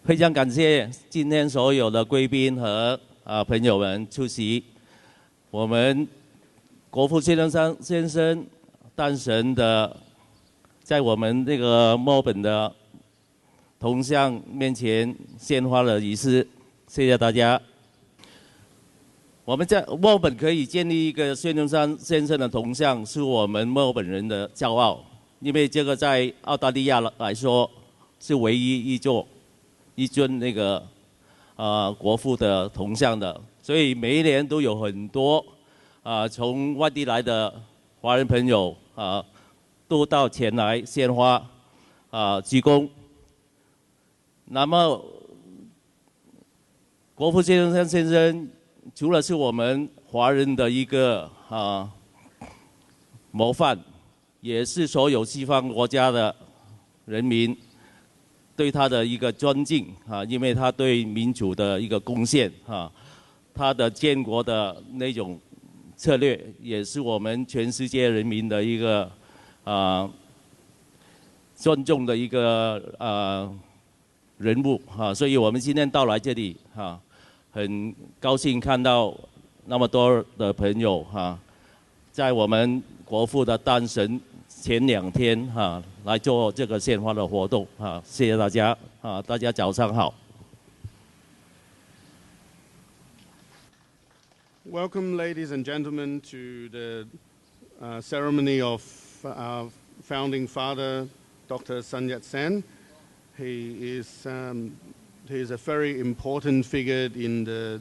非常感谢今天所有的贵宾和朋友们出席我们国父孙中山先生诞辰的，在我们这个墨尔本的铜像面前献花的仪式，谢谢大家。我们在墨尔本可以建立一个孙中山先生的铜像，是我们墨尔本人的骄傲，因为这个在澳大利亚来说是唯一一尊那个国父的铜像的，所以每一年都有很多从外地来的华人朋友都到前来献花鞠躬。那么国父孙中山先生除了是我们华人的一个模范，也是所有西方国家的人民对他的一个尊敬因为他对民主的一个贡献他的建国的那种策略，也是我们全世界人民的一个尊重的一个人物所以我们今天到来这里很高兴看到那么多的朋友在我们国父的诞辰前2天来做这个献花的活动谢谢大家大家早上好。Welcome, ladies and gentlemen, to the ceremony of our founding father, Dr. SunYatSen. He is a very important figure in the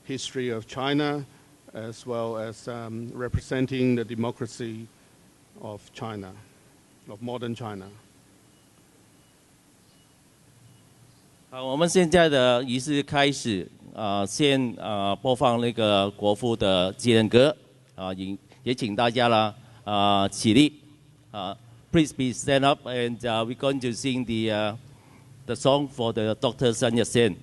history of China, as well as representing the democracy of China, of modern China. 好，我们现在的仪式开始先播放那个国父的纪念歌也请大家啦起立Please be stand up and we're going to sing the song for the Dr. SunYatSen.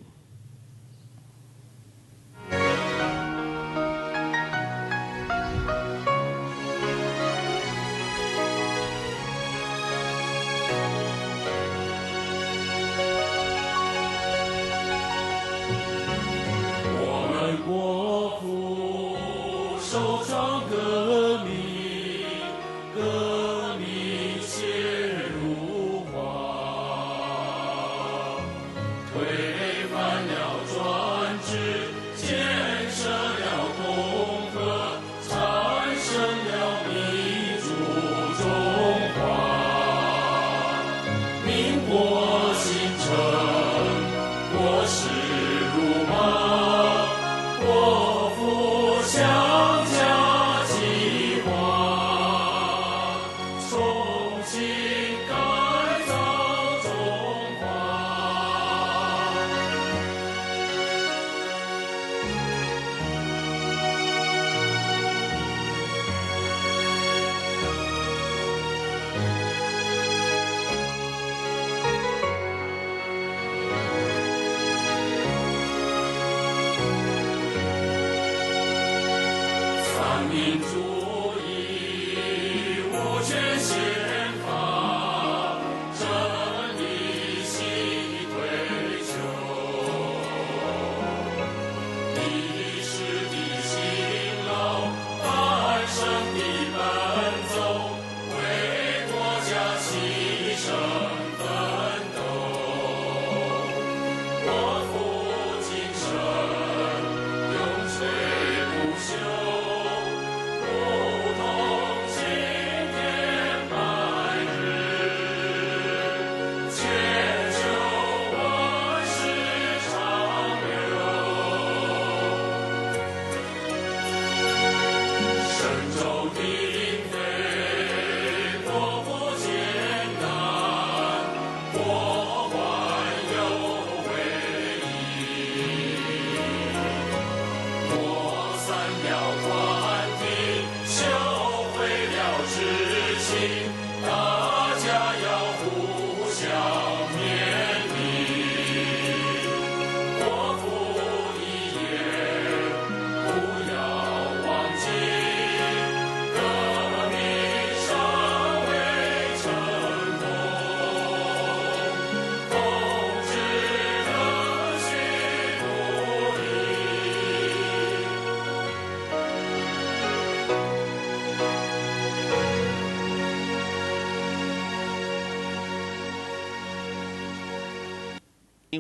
重新改造中华。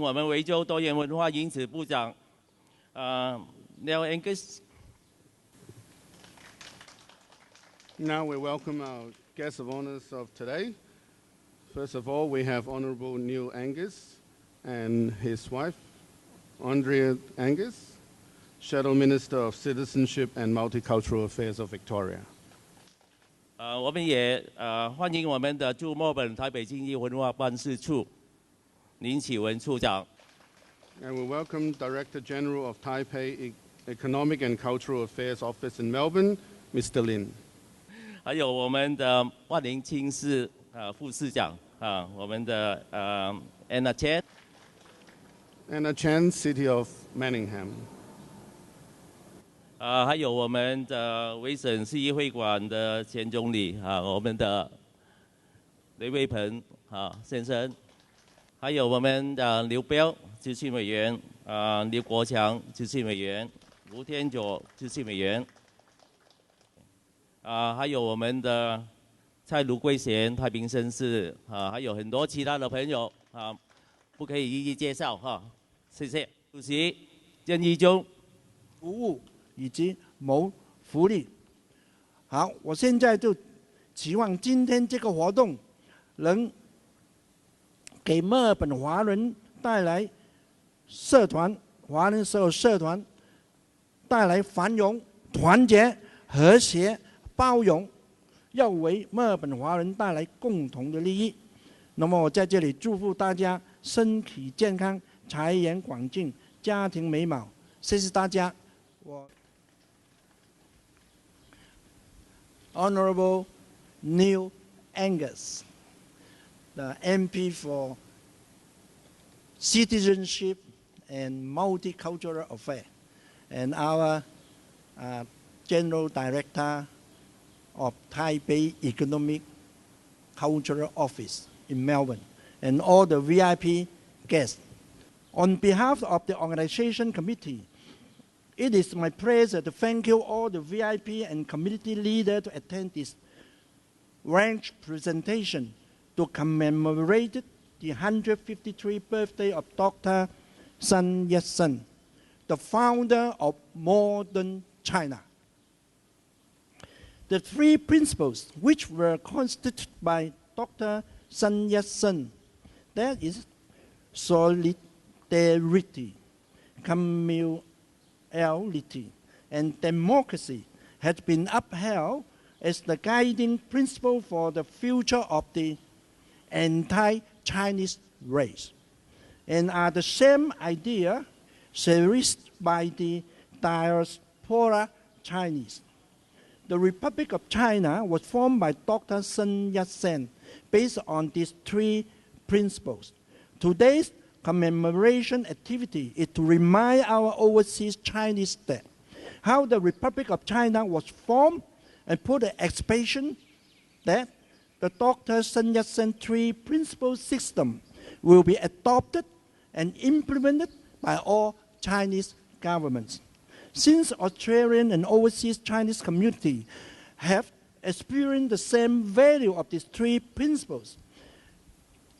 我们维州多元文化因子部长Neil Angus。 Now we welcome our guests of honours of today. First of all, we have Honourable Neil Angus and his wife, Andrea Angus, Shadow Minister of Citizenship and Multicultural Affairs of Victoria. 我们也欢迎我们的驻墨本台北经济文化办事处林启文处长。 And we welcome Director General of Taipei Economic and Cultural Affairs Office in Melbourne, Mr. Lin. 还有我们的万宁清市副市长我们的Anna Chan。 Anna Chan, City of Manningham. 还有我们的维省市议会馆的前总理我们的雷卫鹏先生，还有我们的刘彪咨询委员刘国强咨询委员，卢天佐咨询委员，还有我们的蔡卢桂贤太平绅士还有很多其他的朋友不可以一一介绍谢谢。主席郑义中。 服务以及谋福利。好，我现在就期望今天这个活动能给墨尔本华人带来社团、华人所有社团带来繁荣、团结、和谐、包容，要为墨尔本华人带来共同的利益。那么我在这里祝福大家身体健康、财源广进、家庭美满。谢谢大家。 Honourable Neil Angus, the MP for Citizenship and Multicultural Affairs, and our General Director of Taipei Economic Cultural Office in Melbourne, and all the VIP guests. On behalf of the Organisation Committee, it is my pleasure to thank you all the VIP and community leaders to attend this ranch presentation to commemorate the 153rd birthday of Dr. SunYatSen, the founder of modern China. The three principles which were constituted by Dr. SunYatSen, that is solidarity, communality, and democracy, had been upheld as the guiding principle for the future of the anti-Chinese race, and are the same idea cherished by the diaspora Chinese. The Republic of China was formed by Dr. Sun Yat-sen based on these three principles. Today's commemoration activity is to remind our overseas Chinese that how the Republic of China was formed and put an expression that the Dr. Sun Yat-sen three principle system will be adopted and implemented by all Chinese governments. Since Australian and overseas Chinese community have experienced the same value of these three principles,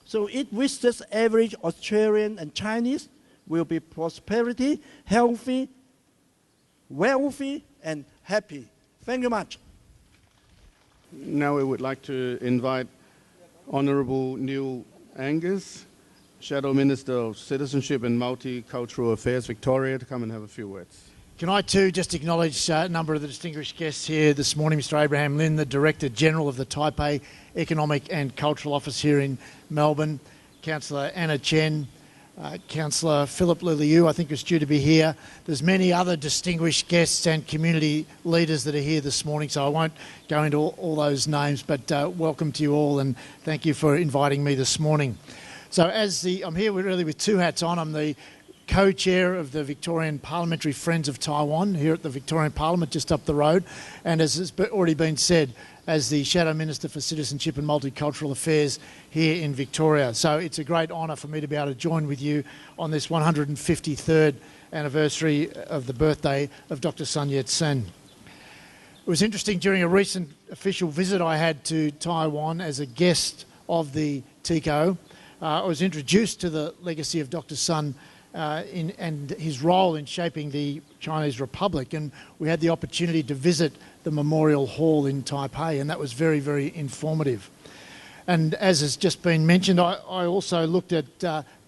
so it wishes every Australian and Chinese will be prosperity, healthy, wealthy, and happy. Thank you much. Now we would like to invite Honourable Neil Angus, Shadow Minister of Citizenship and Multicultural Affairs, Victoria, to come and have a few words. Can I too just acknowledge a number of the distinguished guests here this morning, Mr. Abraham Lin, the Director General of the Taipei Economic and Cultural Office here in Melbourne, Councillor Anna Chen, Councillor Philip Liliu, I think is due to be here. There's many other distinguished guests and community leaders that are here this morning, so I won't go into all those names, but welcome to you all and thank you for inviting me this morning. So I'm here really with two hats on. I'm the co-chair of the Victorian Parliamentary Friends of Taiwan here at the Victorian Parliament just up the road, and as has already been said, as the Shadow Minister for Citizenship and Multicultural Affairs here in Victoria. So it's a great honour for me to be able to join with you on this 153rd anniversary of the birthday of Dr. Sun Yat-sen. It was interesting during a recent official visit I had to Taiwan as a guest of the TICO. I was introduced to the legacy of Dr. Sun and his role in shaping the Chinese Republic, and we had the opportunity to visit the Memorial Hall in Taipei, and that was very, very informative. And as has just been mentioned, I also looked at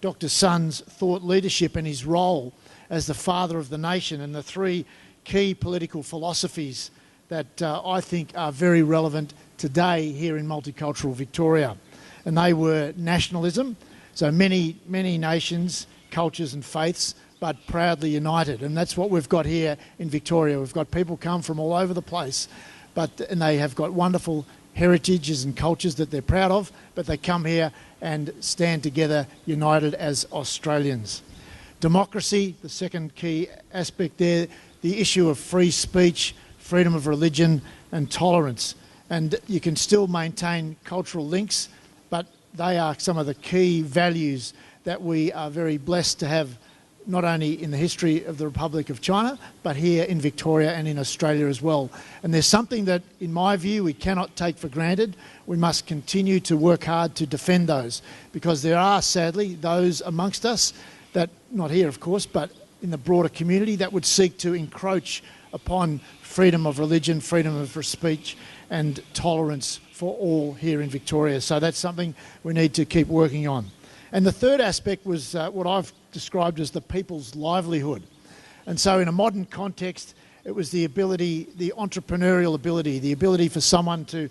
Dr. Sun's thought leadership and his role as the father of the nation, and the three key political philosophies that I think are very relevant today here in multicultural Victoria. And they were nationalism, so many nations, cultures and faiths, but proudly united. And that's what we've got here in Victoria. We've got people come from all over the place, and they have got wonderful heritages and cultures that they're proud of, but they come here and stand together united as Australians. Democracy, the second key aspect there, the issue of free speech, freedom of religion and tolerance. And you can still maintain cultural links, but they are some of the key values that we are very blessed to have, not only in the history of the Republic of China, but here in Victoria and in Australia as well. And there's something that, in my view, we cannot take for granted. We must continue to work hard to defend those, because there are, sadly, those amongst us that, not here of course, but in the broader community, that would seek to encroach upon freedom of religion, freedom of speech and tolerance for all here in Victoria. So that's something we need to keep working on. And the third aspect was what I've described as the people's livelihood. And so in a modern context, it was the ability, the entrepreneurial ability, the ability for someone to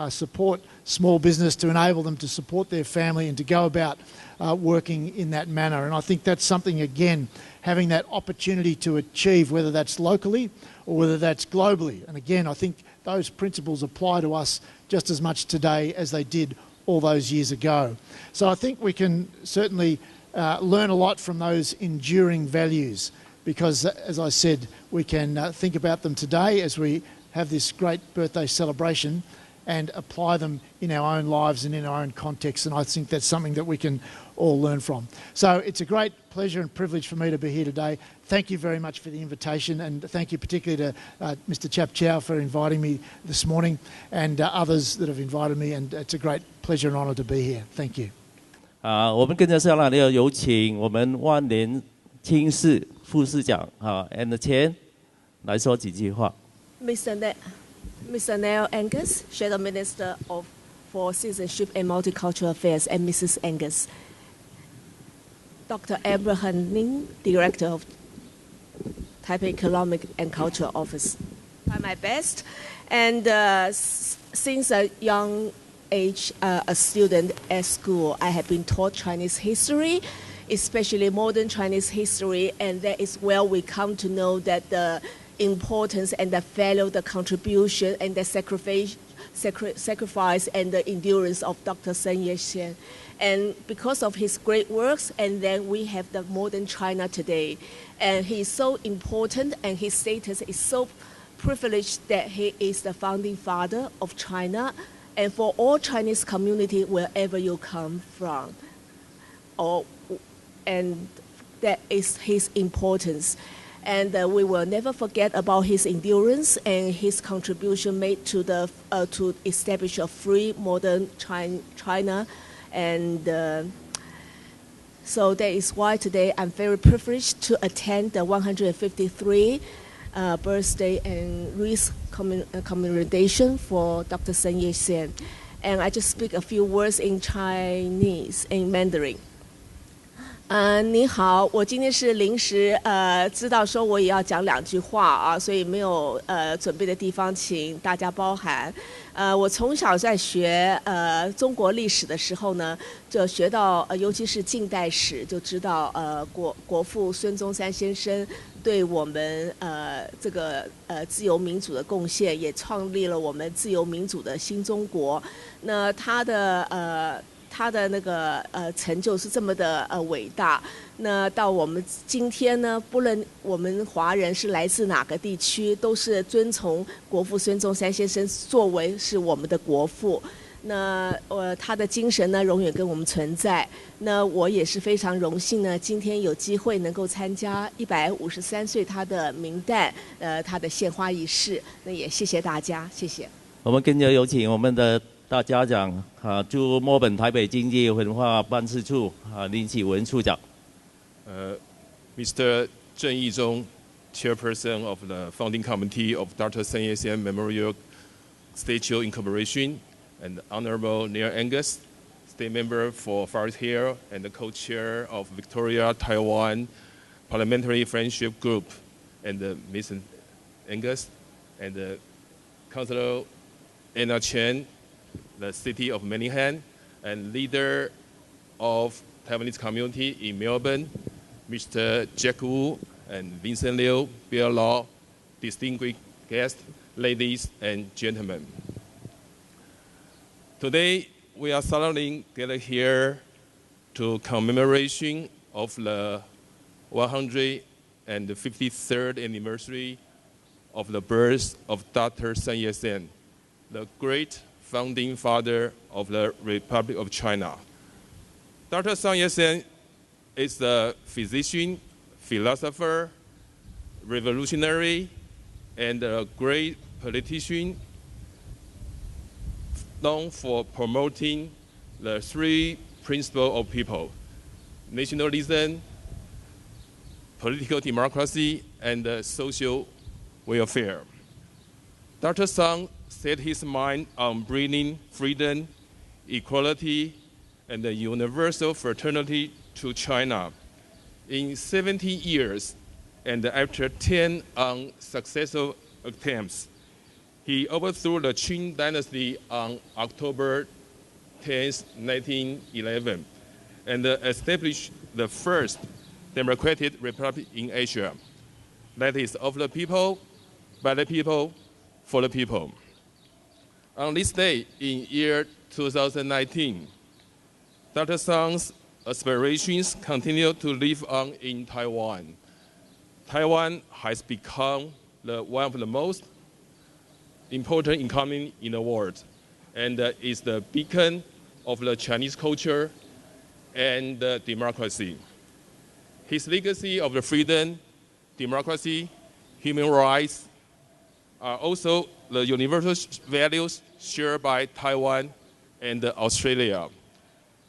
support small business, to enable them to support their family and to go about working in that manner. And I think that's something, again, having that opportunity to achieve, whether that's locally or whether that's globally. And again, I think those principles apply to us just as much today as they did all those years ago. So I think we can certainly learn a lot from those enduring values, because, as I said, we can think about them today as we have this great birthday celebration and apply them in our own lives and in our own context. And I think that's something that we can all learn from. So it's a great pleasure and privilege for me to be here today. Thank you very much for the invitation, and thank you particularly to Mr. Chap Chow for inviting me this morning, and others that have invited me, and it's a great pleasure and honour to be here. Thank you. 我们跟着下来要有请我们万年青市副市长and Chen 来说几句话。Mr. Neil Angus, Shadow Minister for Citizenship and Multicultural Affairs, and Mrs. Angus. Dr. Abraham Ning, Director of Taipei Economic and Cultural Office. Try my best. And since a young age, a student at school, I have been taught Chinese history, especially modern Chinese history, and that is where we come to know that the importance and the value, the contribution and the sacrifice and the endurance of Dr. SunYatSen. And because of his great works, and then we have the modern China today. And he is so important, and his status is so privileged that he is the founding father of China, and for all Chinese community wherever you come from. And that is his importance. And we will never forget about his endurance and his contribution made to the to establish a free modern China. And so that is why today I'm very privileged to attend the 153 birthday and wreath commemoration for Dr. SunYatSen. And I just speak a few words in Chinese, in Mandarin. 你好，我今天是临时知道说我也要讲2句话啊，所以没有准备的地方，请大家包涵。我从小在学中国历史的时候呢，就学到尤其是近代史，就知道国父孙中山先生对我们这个自由民主的贡献，也创立了我们自由民主的新中国。那他的那个成就是这么的伟大。那到我们今天呢，不论我们华人是来自哪个地区，都是遵从国父孙中山先生作为是我们的国父。那他的精神呢，永远跟我们存在。那我也是非常荣幸呢，今天有机会能够参加153岁他的冥诞，他的献花仪式。那也谢谢大家，谢谢。我们跟着有请我们的大家长驻墨本台北经济文化办事处林启文处长。Mr. Zheng Yizhong, Chairperson of the Founding Committee of Dr. SunYatSen Memorial Statue in Commemoration, and Honorable Neil Angus, State Member for Forest Hill and the Co-Chair of Victoria Taiwan Parliamentary Friendship Group, and Ms. Angus, and Councillor Anna Chen, the City of Manningham, and leader of Taiwanese community in Melbourne, Mr. Jack Wu and Vincent Liu, Bill Law, distinguished guests, ladies and gentlemen. Today, we are solemnly gathered here to commemoration of the 153rd anniversary of the birth of Dr. SunYatSen, the great founding father of the Republic of China. Dr. SunYatSen is a physician, philosopher, revolutionary, and a great politician known for promoting the three principles of people: nationalism, political democracy, and social welfare. Dr. Sun set his mind on bringing freedom, equality, and universal fraternity to China. In 17 years, and after 10 unsuccessful attempts, he overthrew the Qing dynasty on October 10, 1911, and established the first democratic republic in Asia. That is of the people, by the people, for the people. On this day in year 2019, Dr. Sun's aspirations continue to live on in Taiwan. Taiwan has become one of the most important economies in the world, and is the beacon of the Chinese culture and democracy. His legacy of the freedom, democracy, human rights are also the universal values shared by Taiwan and Australia.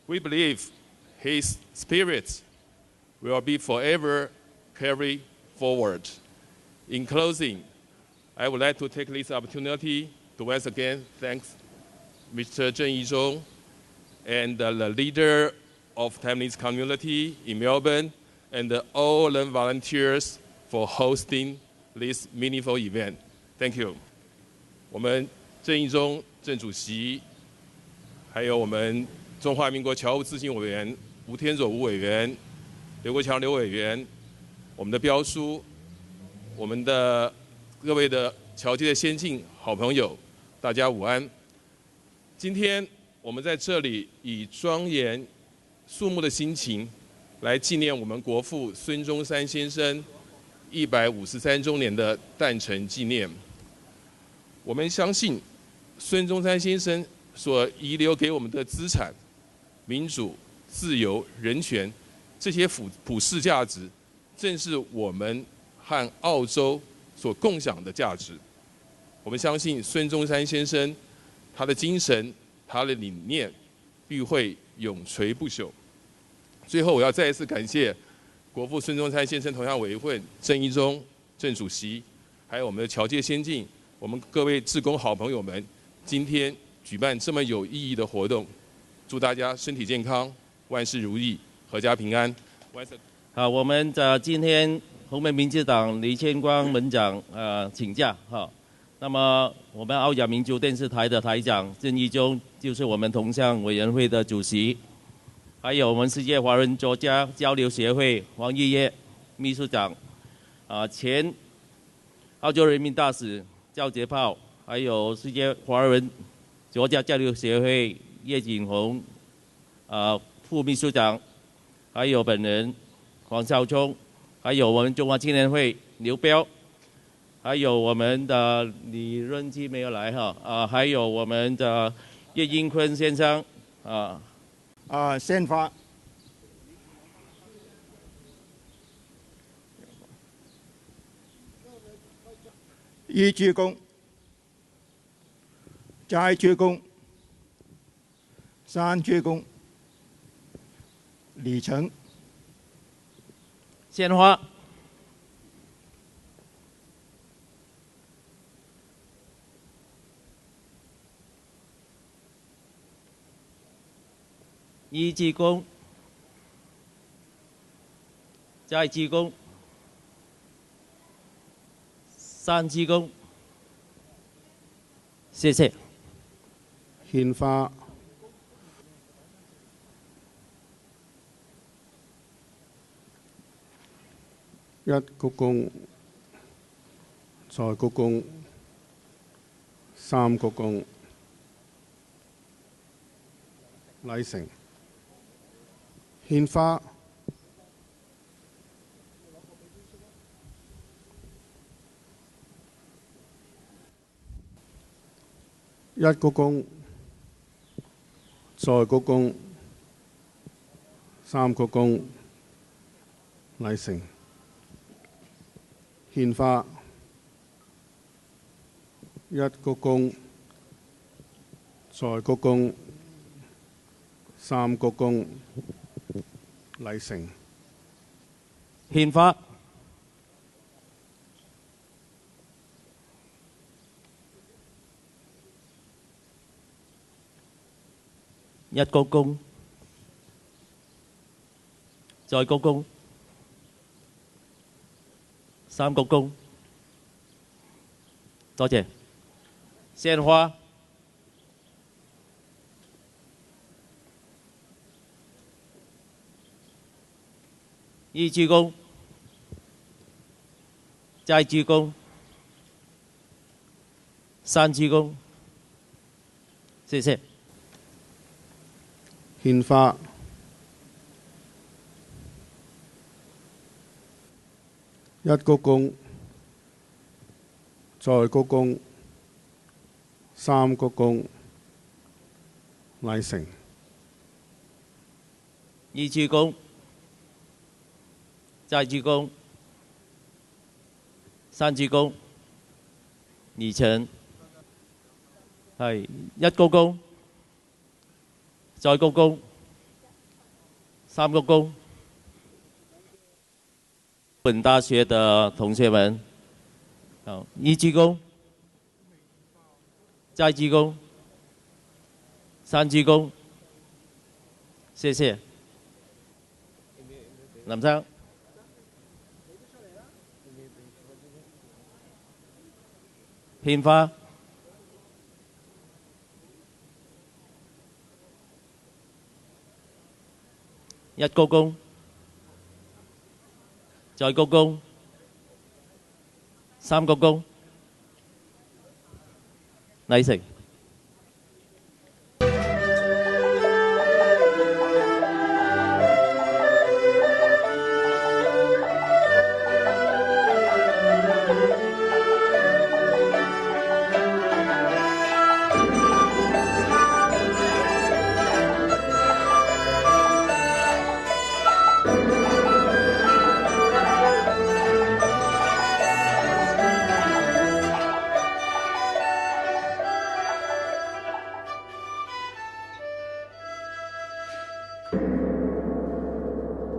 We believe his spirit will be forever carried forward. In closing, I would like to take this opportunity to once again thank Mr. Zheng Yizhong and the leader of Taiwanese community in Melbourne and all the volunteers for hosting this meaningful event. Thank you. 我们郑义中郑主席，还有我们中华民国侨务咨询委员吴天佐吴委员、刘国强刘委员，我们的标书，我们的各位的侨界的先进好朋友，大家午安。今天我们在这里以庄严肃穆的心情来纪念我们国父孙中山先生153周年的诞辰纪念。我们相信孙中山先生所遗留给我们的资产，民主、自由、人权这些普世价值，正是我们和澳洲所共享的价值。我们相信孙中山先生他的精神、他的理念必会永垂不朽。最后，我要再一次感谢国父孙中山先生同乡委员会郑一中郑主席，还有我们的侨界先进，我们各位志工好朋友们，今天举办这么有意义的活动，祝大家身体健康，万事如意，阖家平安。好，我们今天红门民进党李千光门长请假哈。那么我们澳亚民族电视台的台长郑义中就是我们同乡委员会的主席，还有我们世界华人作家交流协会黄玉叶秘书长，前澳洲人民大使赵杰炮，还有世界华人作家交流协会叶景宏，副秘书长，还有本人黄少聪，还有我们中华青年会刘彪，还有我们的李润基没有来哈，还有我们的叶英坤先生先发。依鞠躬，再鞠躬， 3鞠躬，礼成。献花。1鞠躬，再鞠躬，3鞠躬，谢谢。獻花。1鞠躬，再鞠躬，3鞠躬，禮成。獻花。1鞠躬，再鞠躬，3鞠躬，禮成。獻花。1鞠躬，再鞠躬，3鞠躬，禮成。獻花。1鞠躬，再鞠躬，3鞠躬，多謝。獻花。1鞠躬，再鞠躬，3鞠躬，謝謝。獻花。1鞠躬，再鞠躬，3鞠躬，禮成。1鞠躬，再鞠躬，3鞠躬，禮成。係1鞠躬，再鞠躬，3鞠躬。本大學的同學們，好，1鞠躬，再鞠躬，3鞠躬，謝謝。林生。獻花。1鞠躬，再鞠躬，3鞠躬，禮成。